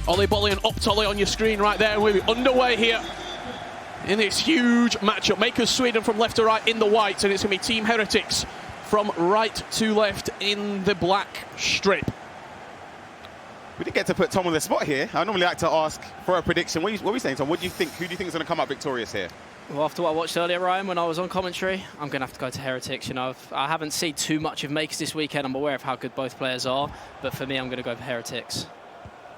Ollie Bolly and Optolly on your screen right there. We're underway here in this huge matchup. Mkers Sweden from left to right in the white, and it's going to be Team Heretics from right to left in the black strip. We didn't get to put Tom on the spot here. I normally like to ask for a prediction. What are we saying, Tom? What do you think? Who do you think is going to come out victorious here? Well, after what I watched earlier, Ryan, when I was on commentary, I'm going to have to go to Heretics. You know, I haven't seen too much of Mkers this weekend. I'm aware of how good both players are, but for me, I'm going to go for Heretics.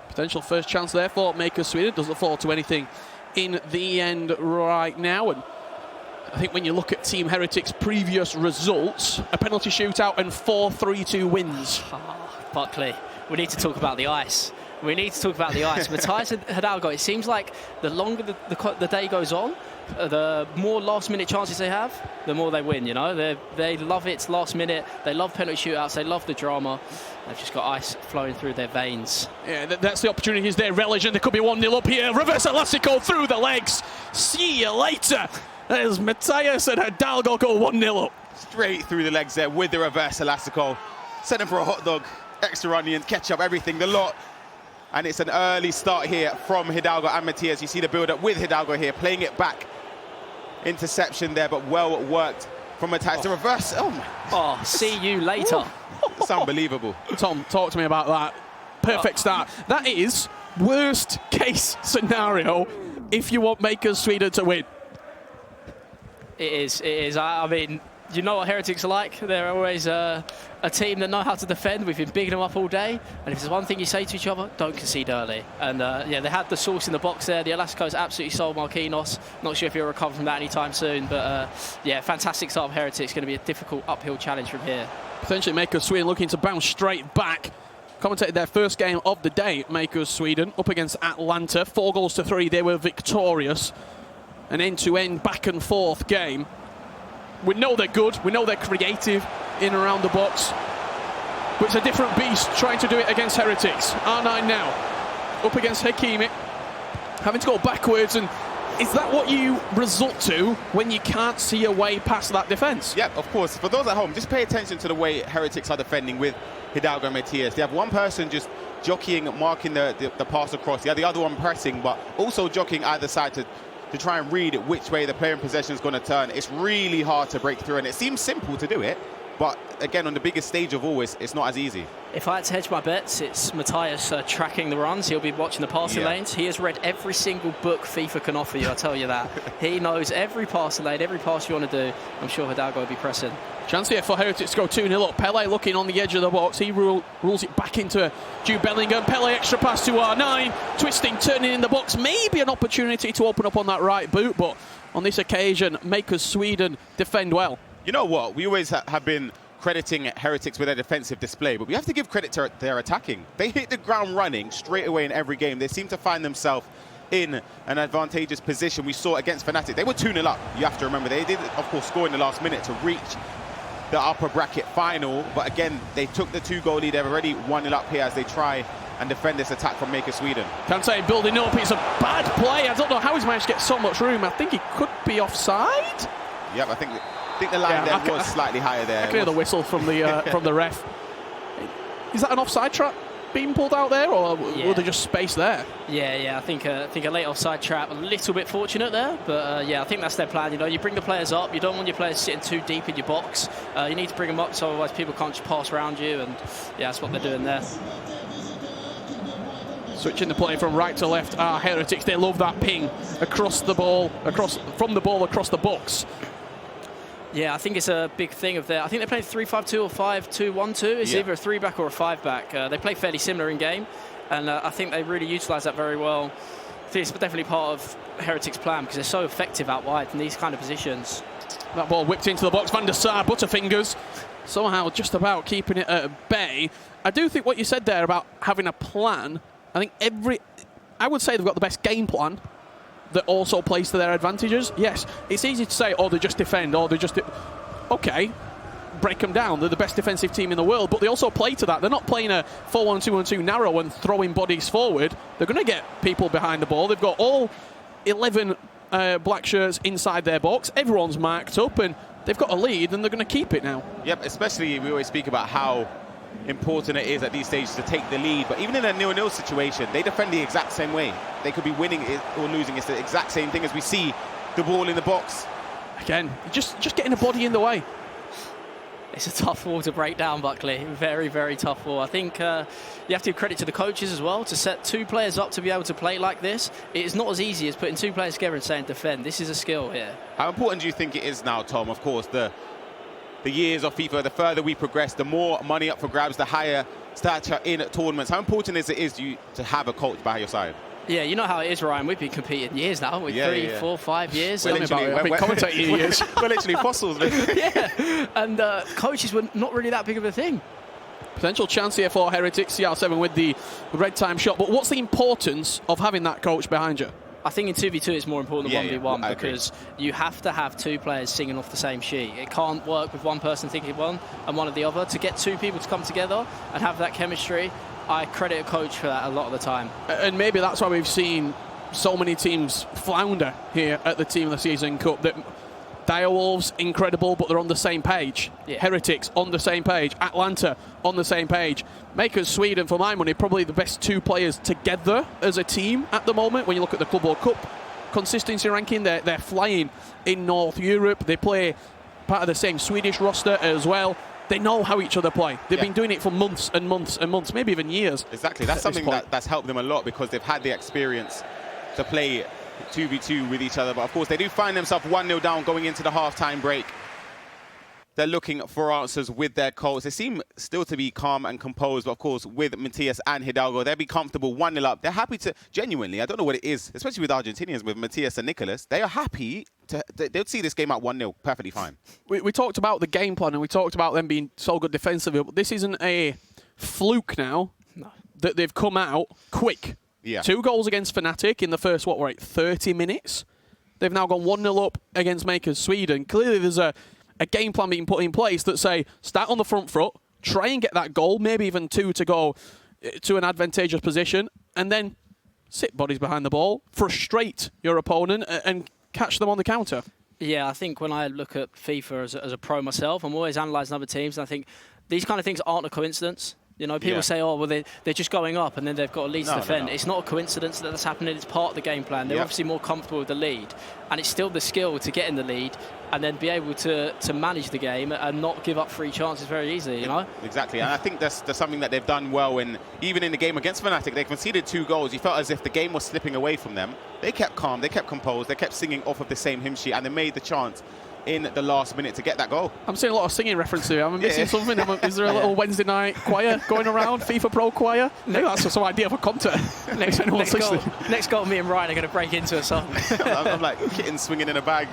Potential first chance there for Mkers Sweden. Doesn't fall to anything in the end right now. And I think when you look at Team Heretics' previous results, a penalty shootout and 4-3-2 wins. Buckley, we need to talk about the ice. We need to talk about the ice. Matthias and Hidalgo, it seems like the longer the day goes on, the more last-minute chances they have, the more they win, you know. They love it last minute. They love penalty shootouts. They love the drama. They've just got ice flowing through their veins. Yeah, that's the opportunities there. Relish, and there could be 1-0 up here. Reverse Elastico through the legs. See you later. There's Matthias and Hidalgo go 1-0 up. Straight through the legs there with the reverse Elastico. Send him for a hot dog. Extra onion, ketchup, everything, the lot. And it's an early start here from Hidalgo and Matthias. You see the build-up with Hidalgo here, playing it back. Interception there, but well worked from Matthias. The reverse, oh my. Oh, see you later. It's unbelievable. Tom, talk to me about that. Perfect start. That is worst case scenario if you want Mkers Sweden to win. It is. I mean, you know what Heretics are like. They're always a team that know how to defend. We've been bigging them up all day. And if there's one thing you say to each other, don't concede early. And yeah, they had the sauce in the box there. The Elastico's absolutely sold Marquinhos. Not sure if he'll recover from that anytime soon. But yeah, fantastic start of Heretics. Going to be a difficult uphill challenge from here. Potentially Mkers Sweden looking to bounce straight back. Commentated their first game of the day, Mkers Sweden, up against Atlanta. 4-3. They were victorious. An end-to-end back-and-forth game. We know they're good, we know they're creative in and around the box, but it's a different beast trying to do it against Heretics. R9 now, up against Hakimi, having to go backwards, and is that what you resort to when you can't see a way past that defence? Yep, of course. For those at home, just pay attention to the way Heretics are defending with Hidalgo and Matthias. They have one person just jockeying, marking the pass across, the other one pressing, but also jockeying either side to try and read which way the player in possession is going to turn. It's really hard to break through, and it seems simple to do it, but again, on the biggest stage of all, it's not as easy. If I had to hedge my bets, it's Matthias tracking the runs. He'll be watching the passing lanes. He has read every single book FIFA can offer you, I tell you that. He knows every passing lane, every pass you want to do. I'm sure Hidalgo will be pressing. Chance here for Heretics to go 2-0 up. Pele looking on the edge of the box. He rules it back into Jude Bellingham. Pele extra pass to R9. Twisting, turning in the box. Maybe an opportunity to open up on that right boot, but on this occasion, Mkers Sweden defend well. You know what? We always have been crediting Heretics with their defensive display, but we have to give credit to their attacking. They hit the ground running straight away in every game. They seem to find themselves in an advantageous position. We saw against Fnatic. They were 2-0 up. You have to remember, they did, of course, score in the last minute to reach the upper bracket final, but again, they took the 2-goal lead. They're already 1-0 up here as they try and defend this attack from Mkers Sweden. Can't say building up. It's a bad play. I don't know how he's managed to get so much room. I think he could be offside. Yep, I think the line there was slightly higher there. I can hear the whistle from the from the ref. Is that an offside trap being pulled out there, or were there just space there? Yeah. I think a late offside trap. A little bit fortunate there, but yeah, I think that's their plan. You know, you bring the players up. You don't want your players sitting too deep in your box. You need to bring them up, so otherwise people can't just pass around you. And yeah, that's what they're doing there. Switching the play from right to left are Heretics. They love that ping across the ball, from the ball across the box. Yeah, I think it's a big thing of I think they play 3-5-2 or 5-2-1-2. It's either a 3-back or a 5-back. They play fairly similar in game, and I think they really utilise that very well. I think it's definitely part of Heretics' plan because they're so effective out wide in these kind of positions. That ball whipped into the box. Van der Sar, Butterfingers, somehow just about keeping it at bay. I do think what you said there about having a plan, I think I would say they've got the best game plan that also plays to their advantages. Yes, it's easy to say, oh, they just defend, or they just... Okay, break them down. They're the best defensive team in the world, but they also play to that. They're not playing a 4-1-2-1-2 narrow and throwing bodies forward. They're going to get people behind the ball. They've got all 11 black shirts inside their box. Everyone's marked up, and they've got a lead, and they're going to keep it now. Yep, especially we always speak about how important it is at these stages to take the lead. But even in a 0-0 situation, they defend the exact same way. They could be winning it or losing. It's the exact same thing as we see the ball in the box. Again, just getting a body in the way. It's a tough wall to break down, Buckley. Very, very tough wall. I think you have to give credit to the coaches as well to set two players up to be able to play like this. It is not as easy as putting two players together and saying defend. This is a skill here. How important do you think it is now, Tom? Of course, the years of FIFA, the further we progress, the more money up for grabs, the higher stature in tournaments. How important is it to have a coach by your side? Yeah, you know how it is, Ryan. We've been competing years now. With 3, 4, 5 years. Tell me about it. I've been commentating years. We're literally fossils, man. Yeah, and coaches were not really that big of a thing. Potential chance here for Heretics, CR7 with the red time shot. But what's the importance of having that coach behind you? I think in 2v2 it's more important than 1v1 I because you have to have two players singing off the same sheet. It can't work with one person thinking one and one of the other. To get two people to come together and have that chemistry, I credit a coach for that a lot of the time. And maybe that's why we've seen so many teams flounder here at the Team of the Season Cup. That Direwolves, incredible, but they're on the same page. Yeah. Heretics, on the same page. Atlanta, on the same page. Mkers, Sweden, for my money, probably the best two players together as a team at the moment. When you look at the Club World Cup consistency ranking, they're flying in North Europe. They play part of the same Swedish roster as well. They know how each other play. They've been doing it for months and months and months, maybe even years. Exactly. That's something that's helped them a lot because they've had the experience to play 2v2 with each other. But of course, they do find themselves 1-0 down going into the half-time break. They're looking for answers with their coach. They seem still to be calm and composed. But of course, with Matias and Hidalgo, they'll be comfortable 1-0 up. They're happy to, genuinely, I don't know what it is, especially with Argentinians, with Matias and Nicholas, they are happy they'll see this game out 1-0 perfectly fine. We talked about the game plan and we talked about them being so good defensively, but this isn't a fluke now that they've come out quick. Yeah. 2 goals against Fnatic in the first, 30 minutes? They've now gone 1-0 up against Mkers Sweden. Clearly there's a game plan being put in place that say, start on the front foot, try and get that goal, maybe even 2 to go to an advantageous position, and then sit bodies behind the ball, frustrate your opponent, and catch them on the counter. Yeah, I think when I look at FIFA as a pro myself, I'm always analysing other teams, and I think these kind of things aren't a coincidence. You know, people say, oh, well, they're just going up and then they've got a lead to defend. No. It's not a coincidence that that's happening. It's part of the game plan. They're obviously more comfortable with the lead. And it's still the skill to get in the lead and then be able to manage the game and not give up free chances very easily, you know? Exactly. And I think that's something that they've done well. And even in the game against Fnatic, they conceded 2 goals. You felt as if the game was slipping away from them. They kept calm. They kept composed. They kept singing off of the same hymn sheet. And they made the chance in the last minute to get that goal. I'm seeing a lot of singing references here. I'm missing something. Is there a little Wednesday night choir going around? FIFA Pro choir? Maybe that's some idea for content. Next goal, me and Ryan are going to break into a song. I'm like kittens swinging in a bag.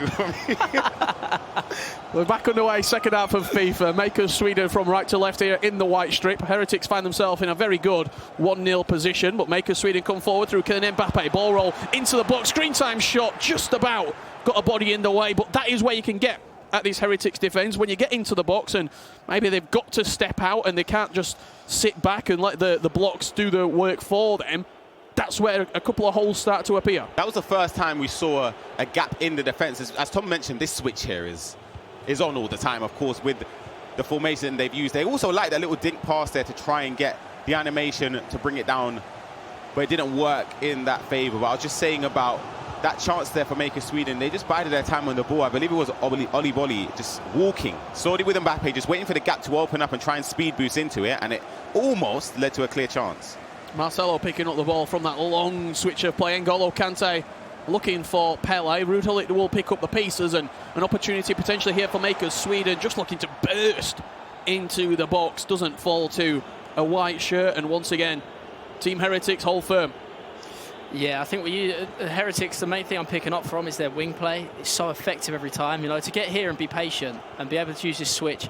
We're back underway, second half of FIFA. Mkers Sweden from right to left here in the white strip. Heretics find themselves in a very good 1-0 position, but Mkers Sweden come forward through Kylian Mbappe. Ball roll into the box. Screen time shot just about got a body in the way, but that is where you can get at these Heretics defence when you get into the box, and maybe they've got to step out and they can't just sit back and let the blocks do the work for them. That's where a couple of holes start to appear. That was the first time we saw a gap in the defence. As Tom mentioned, this switch here is on all the time, of course, with the formation they've used. They also like that little dink pass there to try and get the animation to bring it down, but it didn't work in that favour. But I was just saying about that chance there for Mkers Sweden, they just bided their time on the ball. I believe it was Oli Bolly just walking, solely with Mbappe, just waiting for the gap to open up and try and speed boost into it, and it almost led to a clear chance. Marcelo picking up the ball from that long switch of play. N'Golo Kante looking for Pele. Rudolitz will pick up the pieces, and an opportunity potentially here for Mkers Sweden, just looking to burst into the box. Doesn't fall to a white shirt, and once again, Team Heretics hold firm. Yeah, I think Heretics, the main thing I'm picking up from is their wing play. It's so effective every time, you know, to get here and be patient and be able to use this switch.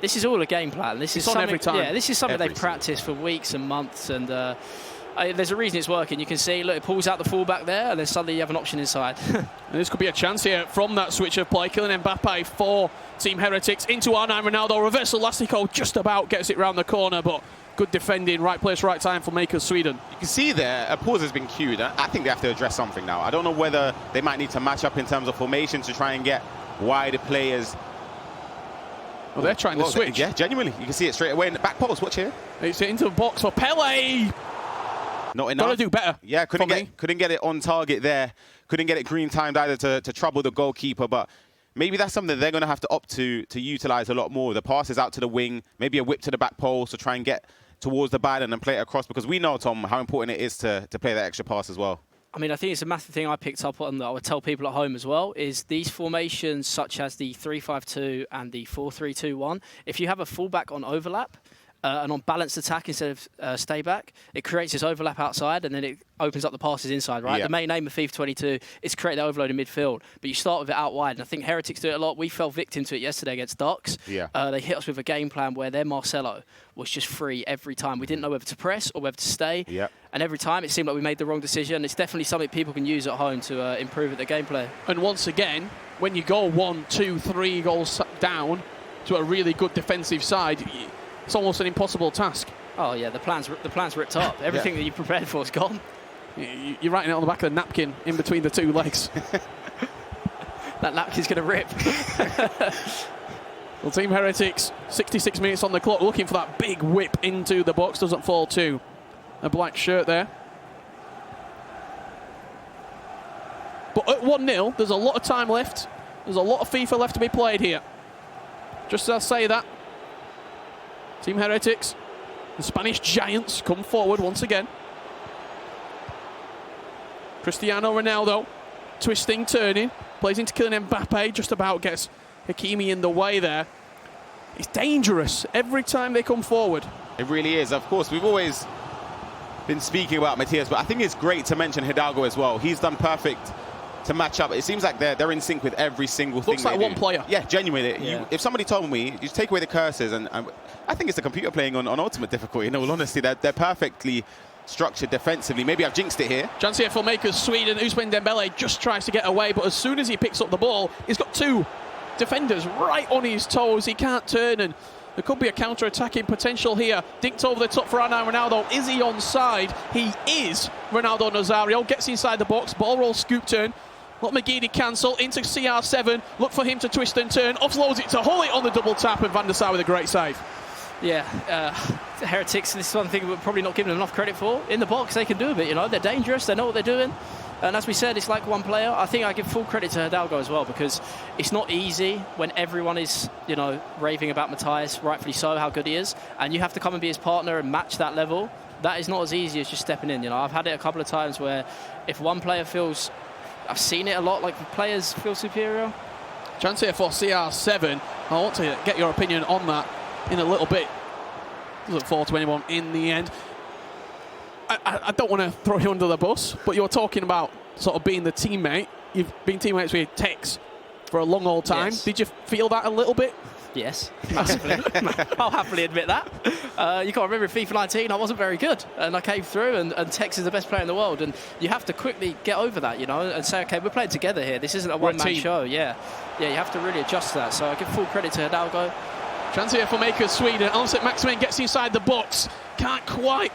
This is all a game plan. This is something, every time. Yeah, this is something they've practiced for weeks and months, and there's a reason it's working. You can see, look, it pulls out the fullback there, and then suddenly you have an option inside. And this could be a chance here from that switch of play. Kylian Mbappe for Team Heretics into R9 Ronaldo. Reversal, Lastico just about gets it round the corner, but good defending, right place, right time for Mkers Sweden. You can see there, a pause has been cued. I think they have to address something now. I don't know whether they might need to match up in terms of formation to try and get wider players Well, they're trying to switch. Yeah, genuinely. You can see it straight away in the back post. Watch here. It's into the box for Pele. Not enough. Gotta do better. Yeah, couldn't get it on target there. Couldn't get it green timed either to trouble the goalkeeper. But maybe that's something they're going to have to opt to utilize a lot more. The passes out to the wing, maybe a whip to the back post to try and get towards the byline and play it across, because we know, Tom, how important it is to play that extra pass as well. I mean, I think it's a massive thing I picked up on that I would tell people at home as well, is these formations such as the 3-5-2 and the 4-3-2-1, if you have a fullback on overlap and on balanced attack instead of stay back, it creates this overlap outside and then it opens up the passes inside, right? Yeah. The main aim of FIFA 22 is to create that overload in midfield, but you start with it out wide. And I think Heretics do it a lot. We fell victim to it yesterday against TOTS. Yeah. They hit us with a game plan where their Marcelo was just free every time. We didn't know whether to press or whether to stay. Yeah. And every time it seemed like we made the wrong decision. It's definitely something people can use at home to improve at their gameplay. And once again, when you go 1, 2, 3 goals down to a really good defensive side, it's almost an impossible task. Oh yeah, the plan's ripped up. Everything that you prepared for is gone. You're writing it on the back of the napkin in between the two legs. That napkin's going to rip. Well, Team Heretics, 66 minutes on the clock, looking for that big whip into the box. Doesn't fall to a black shirt there. But at 1-0, there's a lot of time left. There's a lot of FIFA left to be played here. Just as I say that, Team Heretics, the Spanish Giants, come forward once again. Cristiano Ronaldo, twisting, turning, plays into Kylian Mbappe, just about gets Hakimi in the way there. It's dangerous every time they come forward. It really is. Of course, we've always been speaking about Matias, but I think it's great to mention Hidalgo as well. He's done perfect to match up. It seems like they're in sync with every single thing. Looks like one player. Yeah, genuinely. Yeah. If somebody told me, you take away the curses, and I think it's the computer playing on ultimate difficulty. In all honesty, they're perfectly structured defensively. Maybe I've jinxed it here. Chance here for Mkers, Sweden. Ousmane Dembele just tries to get away, but as soon as he picks up the ball, he's got two defenders right on his toes. He can't turn, and there could be a counter-attacking potential here. Dinked over the top for Ronaldo. Is he onside? He is. Ronaldo Nazario gets inside the box. Ball roll, scoop turn. Let McGeady cancel into CR7. Look for him to twist and turn. Offloads it to Hullet on the double tap, and Van der Sar with a great save. Yeah, Heretics, this is one thing we're probably not giving them enough credit for. In the box, they can do a bit, you know. They're dangerous, they know what they're doing. And as we said, it's like one player. I think I give full credit to Hidalgo as well, because it's not easy when everyone is, you know, raving about Matthias, rightfully so, how good he is. And you have to come and be his partner and match that level. That is not as easy as just stepping in, you know. I've had it a couple of times where if one player feels... I've seen it a lot, like the players feel superior. Chance here for CR7. I want to get your opinion on that in a little bit. Doesn't fall to anyone in the end. I don't want to throw you under the bus, but you're talking about sort of being the teammate. You've been teammates with Tex for a long old time. Yes. Did you feel that a little bit? Yes, massively. I'll happily admit that. You can't remember in FIFA 19, I wasn't very good. And I came through, and Tex is the best player in the world. And you have to quickly get over that, you know, and say, OK, we're playing together here. This isn't a one-man show. Yeah, you have to really adjust to that. So I give full credit to Hidalgo. Chance here for Mkers, Sweden. Ansett Maximin gets inside the box. Can't quite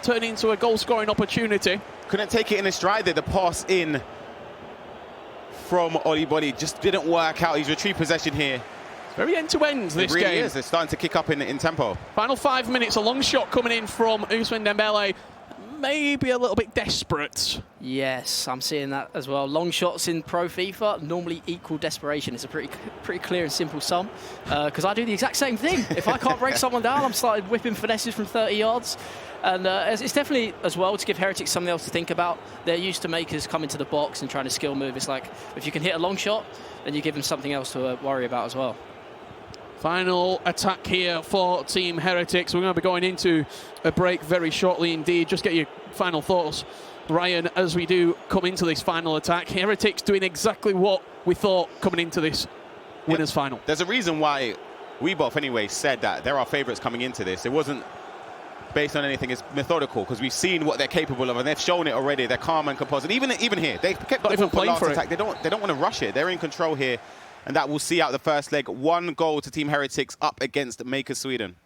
turn into a goal-scoring opportunity. Couldn't take it in his stride there. The pass in from Oli Body just didn't work out. He's retrieved possession here. Very end-to-end this it really game. is. They're starting to kick up in tempo. Final 5 minutes, a long shot coming in from Ousmane Dembele. Maybe a little bit desperate. Yes, I'm seeing that as well. Long shots in Pro FIFA normally equal desperation. It's a pretty clear and simple sum, because I do the exact same thing. If I can't break someone down, I'm starting whipping finesses from 30 yards. And it's definitely, as well, to give Heretics something else to think about. They're used to Makers coming to the box and trying to skill move. It's like, if you can hit a long shot, then you give them something else to worry about as well. Final attack here for Team Heretics. We're going to be going into a break very shortly indeed. Just get your final thoughts, Ryan, as we do come into this final attack. Heretics doing exactly what we thought coming into this winners' final. There's a reason why we both, anyway, said that they're our favourites coming into this. It wasn't based on anything. It's methodical, because we've seen what they're capable of, and they've shown it already. They're calm and composed. And even here, they've kept the ball for last attack. They don't want to rush it. They're in control here. And that will see out the first leg. 1 goal to Team Heretics up against Mkers Sweden.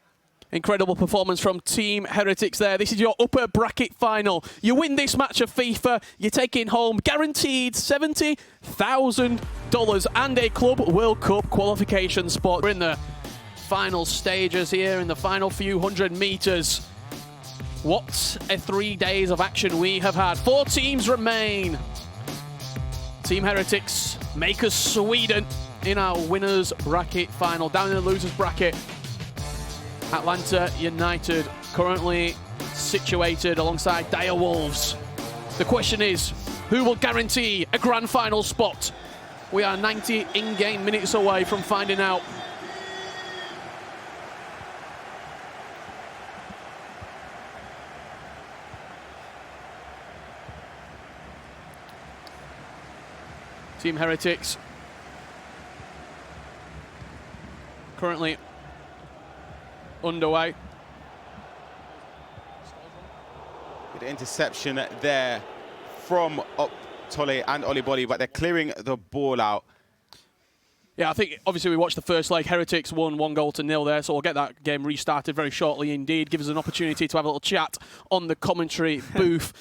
Incredible performance from Team Heretics there. This is your upper bracket final. You win this match of FIFA, you're taking home guaranteed $70,000 and a Club World Cup qualification spot. We're in the final stages here in the final few 100 meters. What a 3 days of action we have had. 4 teams remain. Team Heretics, Mkers Sweden in our winners bracket final. Down in the losers bracket, Atlanta United currently situated alongside Dire Wolves. The question is, who will guarantee a grand final spot? We are 90 in-game minutes away from finding out. Team Heretics currently underway. Good interception there from Tole and Oliboli, but they're clearing the ball out. Yeah, I think obviously we watched the first leg. Heretics won 1-0 there, so we'll get that game restarted very shortly indeed. Give us an opportunity to have a little chat on the commentary booth.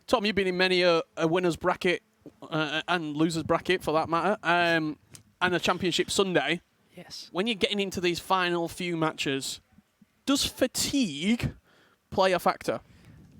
Tom, you've been in many a winners bracket and losers bracket for that matter, and a championship Sunday. Yes. When you're getting into these final few matches, does fatigue play a factor?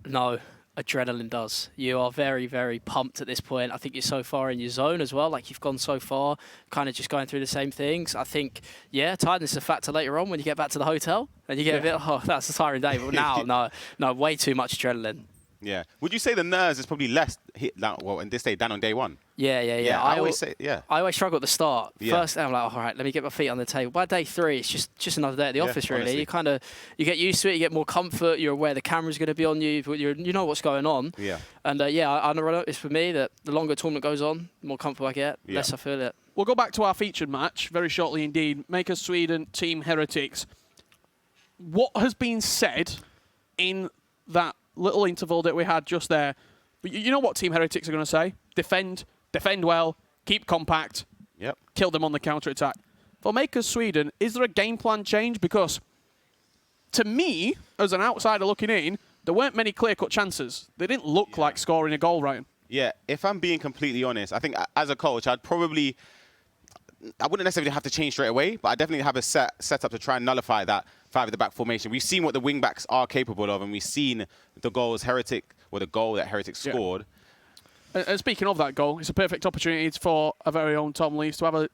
No, adrenaline does. You are very, very pumped at this point. I think you're so far in your zone as well. Like, you've gone so far, kind of just going through the same things. I think, yeah, tiredness is a factor later on when you get back to the hotel and you get a bit, oh, that's a tiring day. But now, no, way too much adrenaline. Yeah. Would you say the nerves is probably less hit down, well, in this day, down on day one? Yeah. I always say, yeah. I always struggle at the start. Yeah. First, I'm like, all right, let me get my feet on the table. By day 3, it's just another day at the office, really. Honestly. You get used to it, you get more comfort, you're aware the camera's going to be on you, you know what's going on. Yeah. And I know it's for me that the longer tournament goes on, the more comfortable I get, less I feel it. We'll go back to our featured match very shortly indeed. Mkers Sweden, Team Heretics. What has been said in that little interval that we had just there? But you know what Team Heretics are going to say? Defend well, keep compact, kill them on the counter-attack. For Mkers Sweden, is there a game plan change? Because to me, as an outsider looking in, there weren't many clear-cut chances. They didn't look like scoring a goal, Ryan. Yeah, if I'm being completely honest, I think as a coach, I wouldn't necessarily have to change straight away, but I definitely have a set up to try and nullify that 5 at the back formation. We've seen what the wing-backs are capable of, and we've seen the goal that Heretics scored. And speaking of that goal, it's a perfect opportunity for our very own Tom Lees to have a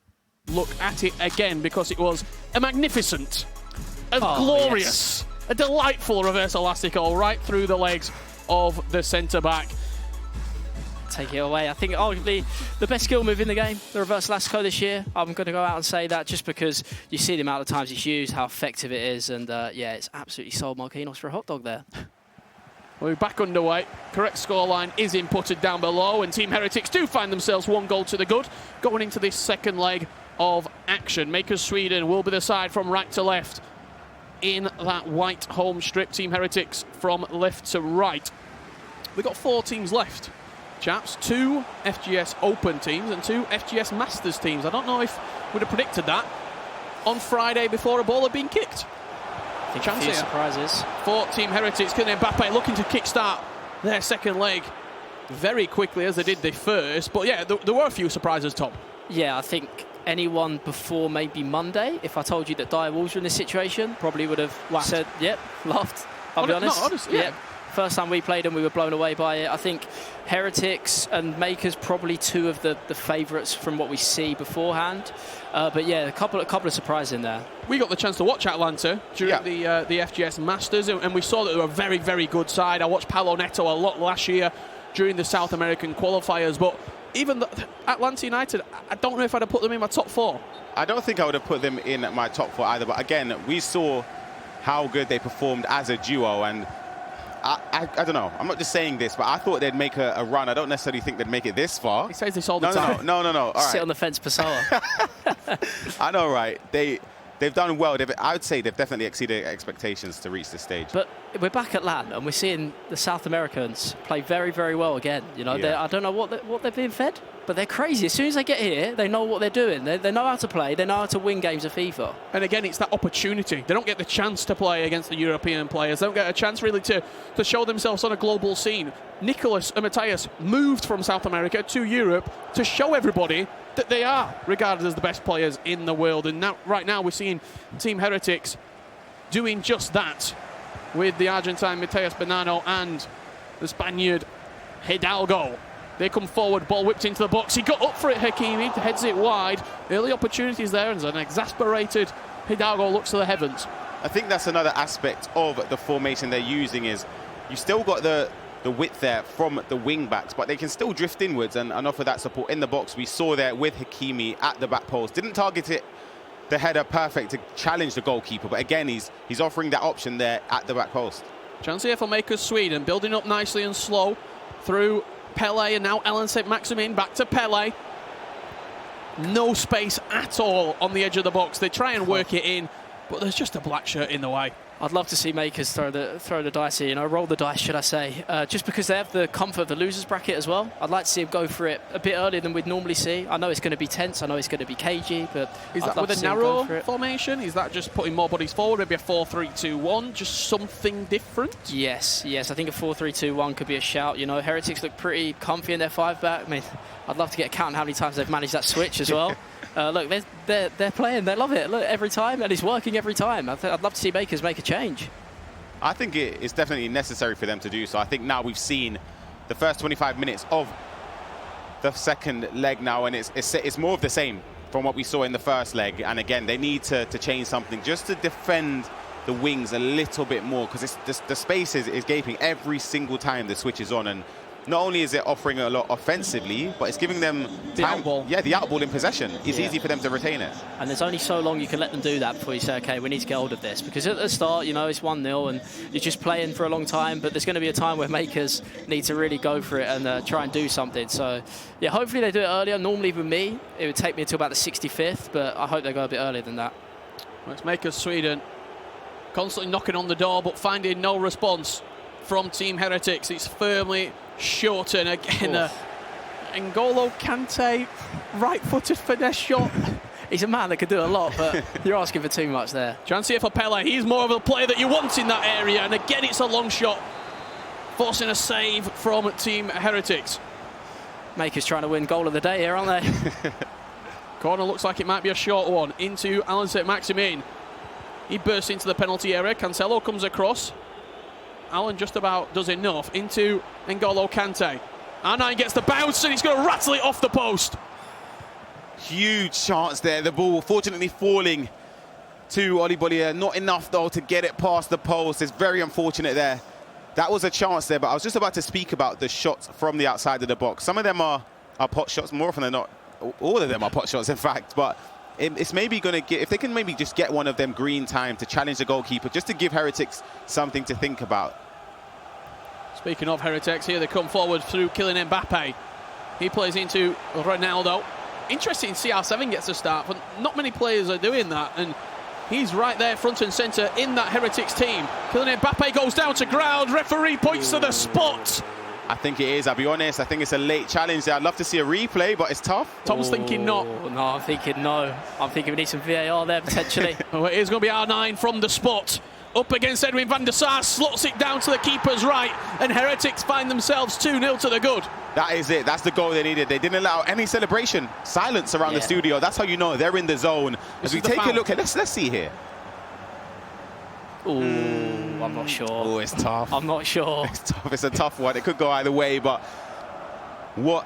look at it again, because it was a magnificent, glorious, a delightful reverse elastico right through the legs of the centre-back. Take it away. I think arguably the best skill move in the game, the reverse elastico this year. I'm going to go out and say that just because you see the amount of times it's used, how effective it is, and it's absolutely sold Marquinhos for a hot dog there. We're back underway. Correct scoreline is inputted down below, and Team Heretics do find themselves 1 goal to the good going into this second leg of action. Mkers Sweden will be the side from right to left in that white home strip. Team Heretics from left to right. We've got 4 teams left, chaps. 2 FGS Open teams and 2 FGS Masters teams. I don't know if we'd have predicted that on Friday before a ball had been kicked. I think a few surprises. For Team Heretics, Kylian Mbappe looking to kickstart their second leg very quickly as they did the first. But yeah, there were a few surprises, Tom. Yeah, I think anyone before maybe Monday, if I told you that Dire Wolves were in this situation, probably would have said, yep, laughed. I'll be honest. No, honestly, yeah. First time we played them, we were blown away by it. I think Heretics and Mkers probably 2 of the favourites from what we see beforehand. But yeah, a couple of surprises in there. We got the chance to watch Atlanta during the FGS Masters, and we saw that they were a very, very good side. I watched Paulo Neto a lot last year during the South American qualifiers, but even Atlanta United, I don't know if I'd have put them in my top 4. I don't think I would have put them in my top 4 either, but again, we saw how good they performed as a duo, and I don't know. I'm not just saying this, but I thought they'd make a run. I don't necessarily think they'd make it this far. He says this all the time. No. All right. Sit on the fence, Pessoa. I know, right? They've done well. I would say they've definitely exceeded expectations to reach this stage. But we're back at LAN and we're seeing the South Americans play very, very well again. You know, I don't know what they're being fed, but they're crazy. As soon as they get here, they know what they're doing. They know how to play. They know how to win games of FIFA. And again, it's that opportunity. They don't get the chance to play against the European players. They don't get a chance really to show themselves on a global scene. Nicholas and Matthias moved from South America to Europe to show everybody that they are regarded as the best players in the world. And now, right now, we're seeing Team Heretics doing just that with the Argentine Matthias Bonanno and the Spaniard Hidalgo. They come forward, ball whipped into the box. He got up for it, Hakimi, heads it wide. Early opportunities there, and an exasperated Hidalgo looks to the heavens. I think that's another aspect of the formation they're using is you still got the width there from the wing backs, but they can still drift inwards and offer that support in the box. We saw there with Hakimi at the back post. Didn't target it, the header perfect to challenge the goalkeeper, but again, he's offering that option there at the back post. Chance here for Mkers Sweden, building up nicely and slow through Pele, and now Alan St. Maximin back to Pele. No space at all on the edge of the box. They try and work it in, but there's just a black shirt in the way. I'd love to see Mkers throw the dice here, you know, roll the dice, should I say, just because they have the comfort of the losers bracket as well. I'd like to see him go for it a bit earlier than we'd normally see. I know it's going to be tense, I know it's going to be cagey, but is that with a narrow formation? Is that just putting more bodies forward, maybe a 4-3-2-1, just something different? Yes, I think a 4-3-2-1 could be a shout. You know, Heretics look pretty comfy in their 5-back. I mean, I'd love to get a count on how many times they've managed that switch as well. Look, they're playing, they love it. Look, every time, and it's working every time. I'd love to see Mkers make a change. I think it is definitely necessary for them to do so. I think now we've seen the first 25 minutes of the second leg now, and it's more of the same from what we saw in the first leg. And again, they need to change something just to defend the wings a little bit more, because the space is gaping every single time the switch is on. And not only is it offering a lot offensively, but it's giving them the outball. Yeah, the outball in possession. It's easy for them to retain it. And there's only so long you can let them do that before you say, okay, we need to get hold of this. Because at the start, you know, it's 1-0 and you're just playing for a long time, but there's going to be a time where Mkers need to really go for it and try and do something. So, yeah, hopefully they do it earlier. Normally with me, it would take me until about the 65th, but I hope they go a bit earlier than that. Well, it's Mkers Sweden constantly knocking on the door, but finding no response from Team Heretics. It's firmly Shorten again. N'Golo Kante, right-footed finesse shot. He's a man that could do a lot, but you're asking for too much there. Chance here for Pele. He's more of a player that you want in that area, and again it's a long shot, forcing a save from Team Heretics. Mkers trying to win goal of the day here, aren't they? Corner looks like it might be a short one into Alan St. Maximin. He bursts into the penalty area. Cancelo comes across. Alan just about does enough into N'Golo Kante. R9 gets the bounce and he's going to rattle it off the post. Huge chance there. The ball fortunately falling to Oli Bollier. Not enough though to get it past the post. It's very unfortunate there. That was a chance there, but I was just about to speak about the shots from the outside of the box. Some of them are pot shots, more often than not. All of them are pot shots, in fact, but it's maybe going to get, if they can maybe just get one of them green time to challenge the goalkeeper, just to give Heretics something to think about. Speaking of Heretics, here they come forward through Kylian Mbappe. He plays into Ronaldo. Interesting CR7 gets a start, but not many players are doing that, and he's right there front and centre in that Heretics team. Kylian Mbappe goes down to ground, referee points to the spot. I think it is, I'll be honest. I think it's a late challenge there. I'd love to see a replay, but it's tough. Tom's thinking not. No, I'm thinking no. I'm thinking we need some VAR there, potentially. Oh, it is going to be R9 from the spot. Up against Edwin van der Sar, slots it down to the keeper's right, and Heretics find themselves 2-0 to the good. That is it. That's the goal they needed. They didn't allow any celebration. Silence around the studio. That's how you know they're in the zone. As we take a look at, let's see here. Ooh, I'm not sure. Oh, it's tough. I'm not sure. It's tough. It's a tough one. It could go either way, but what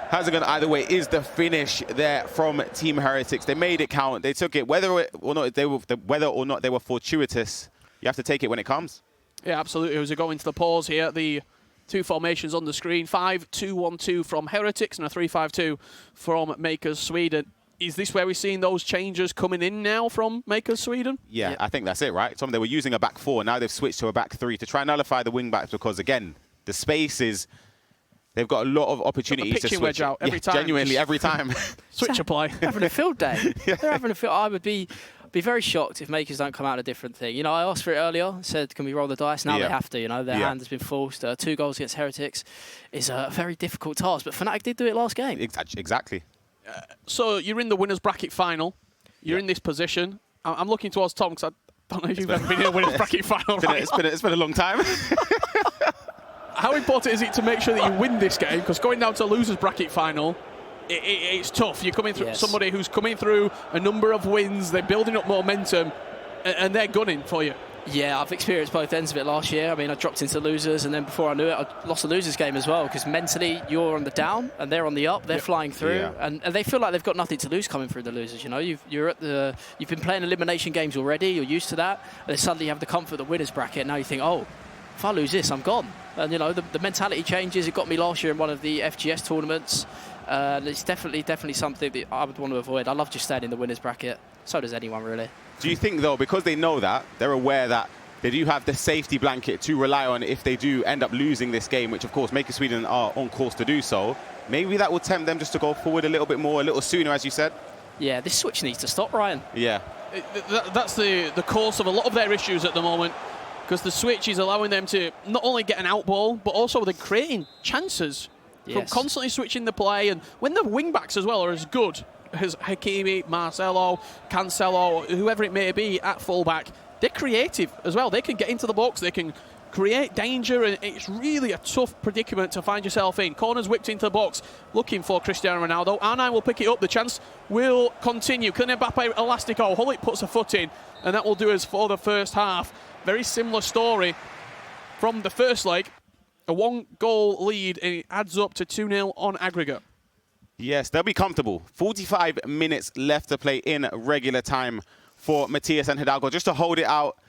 hasn't gone either way is the finish there from Team Heretics. They made it count. They took it, whether or not they were fortuitous. You have to take it when it comes. Yeah, absolutely. As we go into the pause here, the two formations on the screen: 5-2-1-2 from Heretics and a 3-5-2 from Mkers Sweden. Is this where we're seeing those changes coming in now from Mkers Sweden? Yeah, I think that's it, right? Tom, they were using a back four. Now they've switched to a back three to try and nullify the wing backs, because again, the space is. They've got a lot of opportunities to switch wedge out every time. Genuinely, every time. Switch a play. Having a field day. They're having a field. be very shocked if Mkers don't come out a different thing. You know, I asked for it earlier, said, can we roll the dice? Now they have to, you know, their hand has been forced. 2 goals against Heretics is a very difficult task, but Fnatic did do it last game. Exactly. So you're in the winners bracket final. You're in this position. I'm looking towards Tom because I don't know if you've ever been in a winners bracket final. It's been a long time. How important is it to make sure that you win this game? Because going down to a losers bracket final, it's tough. You're coming through somebody who's coming through a number of wins. They're building up momentum, and they're gunning for you. Yeah, I've experienced both ends of it last year. I mean, I dropped into losers, and then before I knew it, I lost a losers game as well, because mentally you're on the down and they're on the up. They're flying through, and they feel like they've got nothing to lose coming through the losers. You know, you've been playing elimination games already. You're used to that, and then suddenly you have the comfort of the winners bracket. Now you think, oh, if I lose this, I'm gone. And you know, the mentality changes. It got me last year in one of the FGS tournaments. And it's definitely something that I would want to avoid. I love just staying in the winners bracket. So does anyone, really. Do you think, though, because they know that, they're aware that they do have the safety blanket to rely on if they do end up losing this game, which, of course, Mkers Sweden are on course to do so, maybe that will tempt them just to go forward a little bit more, a little sooner, as you said? Yeah, this switch needs to stop, Ryan. Yeah. That's the course of a lot of their issues at the moment, because the switch is allowing them to not only get an out ball, but also they're creating chances from constantly switching the play. And when the wing-backs as well are as good as Hakimi, Marcelo, Cancelo, whoever it may be at fullback, they're creative as well. They can get into the box, they can create danger, and it's really a tough predicament to find yourself in. Corners whipped into the box, looking for Cristiano Ronaldo. R9 will pick it up, the chance will continue. Kylian Mbappe, elastico, Hullet puts a foot in, and that will do us for the first half. Very similar story from the first leg. A 1-goal lead, and it adds up to 2-0 on aggregate. Yes, they'll be comfortable. 45 minutes left to play in regular time for Matthias and Hidalgo. Just to hold it out,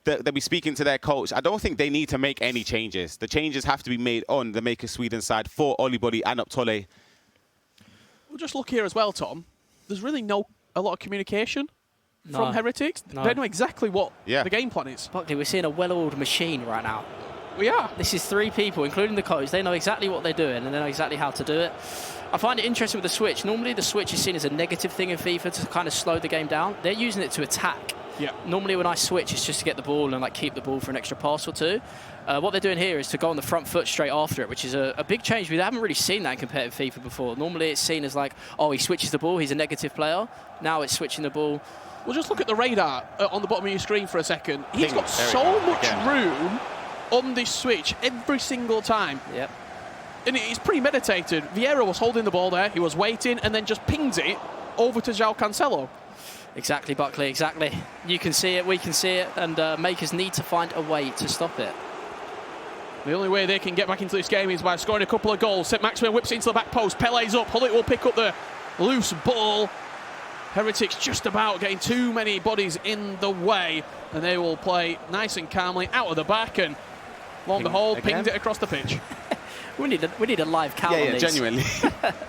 they'll be speaking to their coach. I don't think they need to make any changes. The changes have to be made on the Mkers Sweden side for Olibody and Optole. We'll just look here as well, Tom. There's really a lot of communication from Heretics. They know exactly what the game plan is. Buckley, we're seeing a well-oiled machine right now. We are. This is 3 people, including the coach. They know exactly what they're doing, and they know exactly how to do it. I find it interesting with the switch. Normally, the switch is seen as a negative thing in FIFA to kind of slow the game down. They're using it to attack. Yeah. Normally, when I switch, it's just to get the ball and keep the ball for an extra pass or two. What they're doing here is to go on the front foot straight after it, which is a big change. We haven't really seen that in competitive FIFA before. Normally, it's seen as like, oh, he switches the ball, he's a negative player. Now it's switching the ball. Well, just look at the radar on the bottom of your screen for a second. He's got so much room on this switch every single time. Yep. And it's premeditated. Vieira was holding the ball there, he was waiting, and then just pings it over to João Cancelo. Exactly, Buckley, exactly. You can see it, we can see it, and Mkers need to find a way to stop it. The only way they can get back into this game is by scoring a couple of goals. St. Maximin whips into the back post, Pele's up, Hullet will pick up the loose ball. Heretics just about getting too many bodies in the way, and they will play nice and calmly out of the back, and lo and behold, pinged it across the pitch. we need a live count on these. Genuinely. But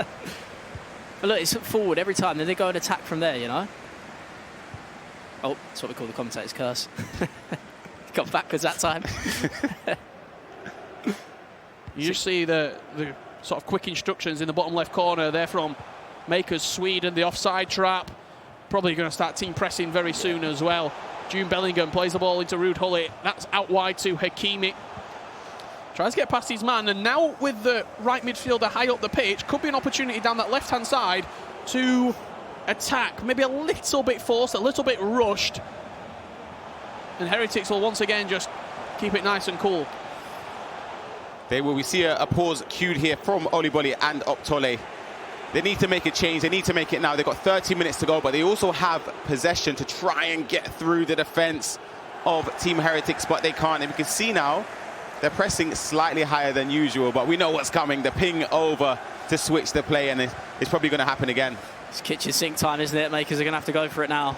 look, it's forward every time, then they go and attack from there, you know? Oh, that's what we call the commentator's curse. Got backwards that time. You just see the sort of quick instructions in the bottom left corner there from Mkers Sweden, the offside trap. Probably going to start team pressing very soon as well. June Bellingham plays the ball into Ruud Hullet. That's out wide to Hakimi. Tries to get past his man, and now with the right midfielder high up the pitch, could be an opportunity down that left-hand side to attack. Maybe a little bit forced, a little bit rushed. And Heretics will once again just keep it nice and cool. We see a pause cued here from Olibody and Optole. They need to make a change. They need to make it now. They've got 30 minutes to go, but they also have possession to try and get through the defense of Team Heretics, but they can't. And we can see now they're pressing slightly higher than usual, but we know what's coming. The ping over to switch the play, and it's probably going to happen again. It's kitchen sink time, isn't it? Mkers are going to have to go for it now.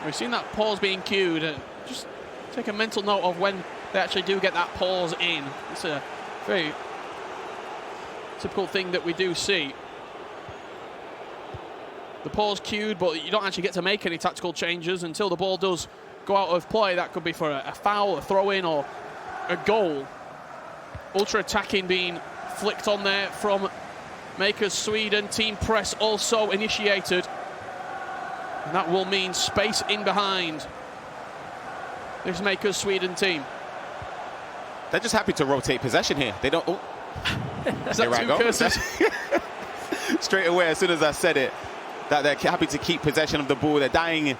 We've seen that pause being cued. Just take a mental note of when they actually do get that pause in. It's a very typical thing that we do see. The pause cued, but you don't actually get to make any tactical changes until the ball does go out of play. That could be for a foul, a throw-in, or a goal. Ultra attacking being flicked on there from Mkers Sweden. Team press also initiated. And that will mean space in behind this Mkers Sweden team. They're just happy to rotate possession here. They don't... Oh. Is that two curses? Straight away, as soon as I said it, that they're happy to keep possession of the ball. They're dying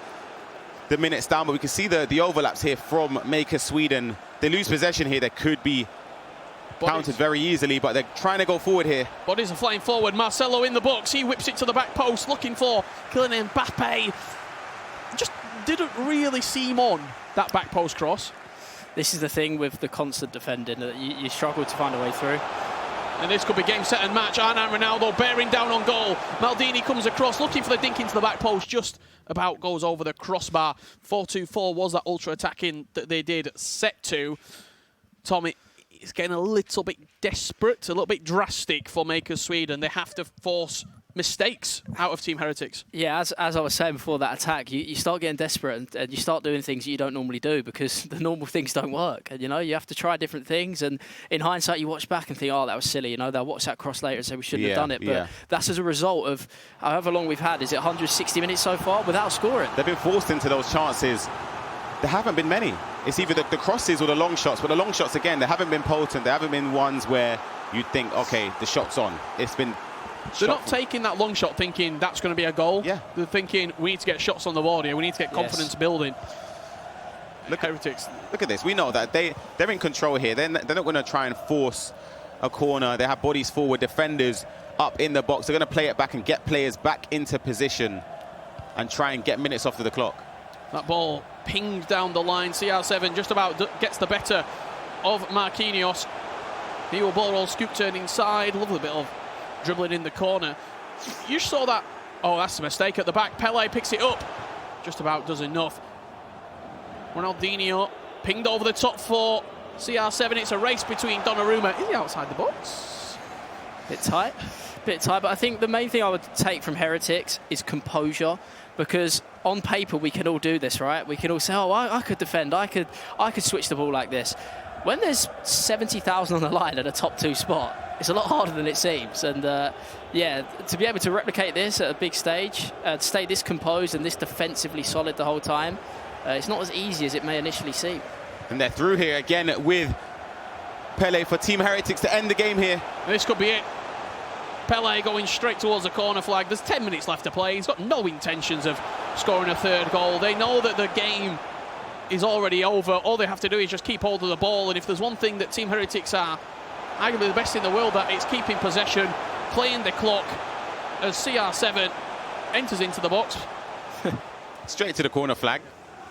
the minutes down, but we can see the overlaps here from Mkers Sweden. They lose possession here. They could be countered very easily, but they're trying to go forward here. Bodies are flying forward. Marcelo in the box. He whips it to the back post, looking for Kylian Mbappe. Just didn't really seem on that back post cross. This is the thing with the constant defending, that you struggle to find a way through. And this could be game, set and match. Arnan Ronaldo bearing down on goal. Maldini comes across, looking for the dink into the back post, just about goes over the crossbar. 4-2-4 was that ultra-attacking that they did set to. Tommy, it's getting a little bit desperate, a little bit drastic for Mkers Sweden. They have to force mistakes out of Team Heretics. Yeah, as I was saying before that attack, you start getting desperate and you start doing things that you don't normally do because the normal things don't work. And, you know, you have to try different things. And in hindsight, you watch back and think, oh, that was silly. You know, they'll watch that cross later and say we shouldn't have done it. But that's as a result of however long we've had. Is it 160 minutes so far without scoring? They've been forced into those chances. There haven't been many. It's either the crosses or the long shots. But the long shots, again, they haven't been potent. They haven't been ones where you'd think, OK, the shot's on. It's been... They're not taking that long shot thinking that's going to be a goal. Yeah. They're thinking we need to get shots on the board here. We need to get confidence building. Look, Heretics. Look at this. We know that they're in control here. They're not going to try and force a corner. They have bodies forward, defenders up in the box. They're going to play it back and get players back into position and try and get minutes off of the clock. That ball pinged down the line. CR7 just about gets the better of Marquinhos. He will ball roll, scoop turn inside. Lovely bit of dribbling in the corner. You saw that. Oh, that's a mistake at the back. Pele picks it up. Just about does enough. Ronaldinho pinged over the top for CR7. It's a race between Donnarumma. Is he outside the box? Bit tight, but I think the main thing I would take from Heretics is composure, because on paper we can all do this, right? We can all say, oh, I could defend, I could switch the ball like this. When there's 70,000 on the line at a top 2 spot, it's a lot harder than it seems. And yeah, to be able to replicate this at a big stage, stay this composed and this defensively solid the whole time, it's not as easy as it may initially seem. And they're through here again with Pele for Team Heretics to end the game here. This could be it. Pele going straight towards the corner flag. There's 10 minutes left to play. He's got no intentions of scoring a third goal. They know that the game is already over. All they have to do is just keep hold of the ball. And if there's one thing that Team Heretics are arguably the best in the world at, it's keeping possession, playing the clock, as CR7 enters into the box. Straight to the corner flag.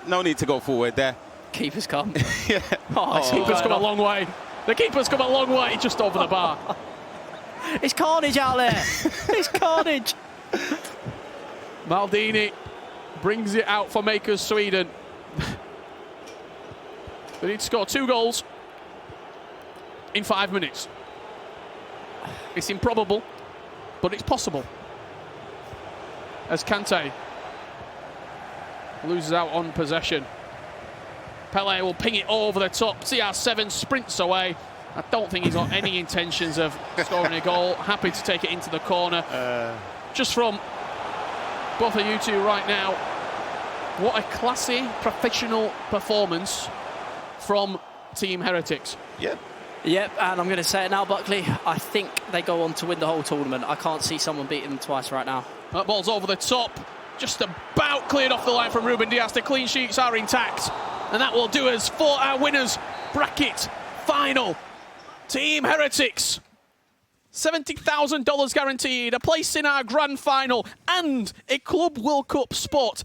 No need to go forward there. Keeper's come. Yeah. Oh, the keeper's come a long way. The keeper's come a long way just over the bar. It's carnage out there. It's carnage. Maldini brings it out for Mkers Sweden. They need to score 2 goals in 5 minutes. It's improbable, but it's possible. As Kante loses out on possession. Pele will ping it over the top. CR7 sprints away. I don't think he's got any intentions of scoring a goal. Happy to take it into the corner. Just from both of you two right now, what a classy, professional performance from Team Heretics. Yeah. Yep, and I'm going to say it now, Buckley. I think they go on to win the whole tournament. I can't see someone beating them twice right now. That ball's over the top. Just about cleared off the line from Ruben Dias. The clean sheets are intact. And that will do us for our winners bracket final. Team Heretics. $70,000 guaranteed, a place in our grand final, and a Club World Cup spot